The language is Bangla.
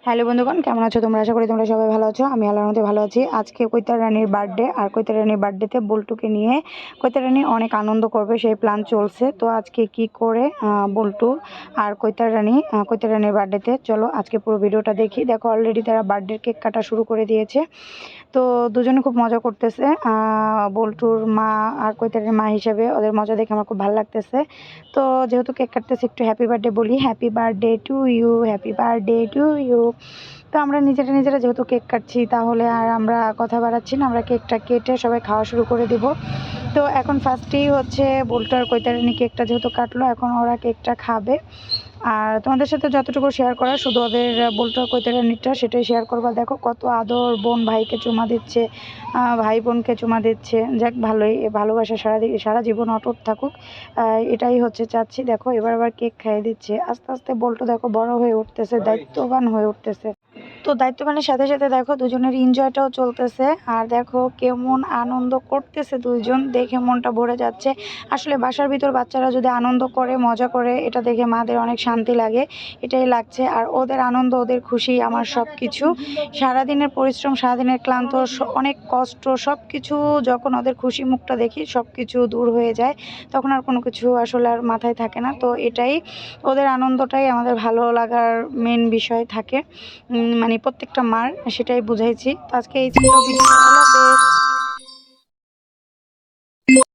হ্যালো বন্ধুগণ, কেমন আছো তোমরা? আশা করি তোমরা সবাই ভালো আছো। আমি আল্লাহর মধ্যে ভালো আছি। আজকে কৈতার রানীর বার্থডে, আর কৈতার রানীর বার্থডেতে বল্টুকে নিয়ে কৈতার রানী অনেক আনন্দ করবে, সেই প্ল্যান চলছে। তো আজকে কি করে বল্টু আর কৈতার রানীর বার্থডেতে, চলো আজকে পুরো ভিডিওটা দেখি। দেখো অলরেডি তারা বার্থডে কেক কাটা শুরু করে দিয়েছে। তো দুজনে খুব মজা করতেছে। বল্টুর মা আর কৈতারের মা হিসেবে ওদের মজা দেখে আমার খুব ভালো লাগতেছে। তো যেহেতু কেক কাটতেছে, একটু হ্যাপি বার্থডে বলি। Happy birthday to you, happy birthday to you. তো আমরা নিজেরা যেহেতু কেক কাটছি, তাহলে আর আমরা কথা বাড়াচ্ছি না, আমরা কেকটা কেটে সবাই খাওয়া শুরু করে দিব। তো এখন ফার্স্টেই হচ্ছে বল্টু আর কৈতারিনী কেকটা যেহেতু কাটলো, এখন ওরা কেকটা খাবে। আর তোমাদের সাথে যতটুকু শেয়ার করা, শুধু ওদের বল্টু আর কৈতারিনীটা সেটাই শেয়ার করবা। দেখো কত আদর, বোন ভাইকে চুমা দিচ্ছে, ভাই বোনকে চুমা দিচ্ছে। যাক, ভালোই, ভালোবাসা সারা জীবন অটুট থাকুক, এটাই হচ্ছে চাচ্ছি। দেখো এবার আবার কেক খাইয়ে দিচ্ছে। আস্তে আস্তে বল্টু দেখো বড় হয়ে উঠতেছে, দায়িত্ববান হয়ে উঠতেছে। তো দায়িত্ববানের সাথে সাথে দেখো দুজনের এনজয়টাও চলতেছে। আর দেখো কেমন আনন্দ করতেছে দুইজন, দেখে মনটা ভরে যাচ্ছে। আসলে বাসার ভিতর বাচ্চারা যদি আনন্দ করে, মজা করে, এটা দেখে মাদের অনেক শান্তি লাগে, এটাই লাগছে। আর ওদের আনন্দ, ওদের খুশি আমার সব কিছু। সারাদিনের পরিশ্রম, সারাদিনের ক্লান্ত, অনেক কষ্ট, সব কিছু যখন ওদের খুশি মুখটা দেখি, সব কিছু দূর হয়ে যায়। তখন আর কোনো কিছু আসলে আর মাথায় থাকে না। তো এটাই, ওদের আনন্দটাই আমাদের ভালো লাগার মেন বিষয় থাকে, মানে প্রত্যেকটা মার, সেটাই বুঝাইছি। তো আজকে এই ছিল ভিডিও। আল্লাহ হাফেজ।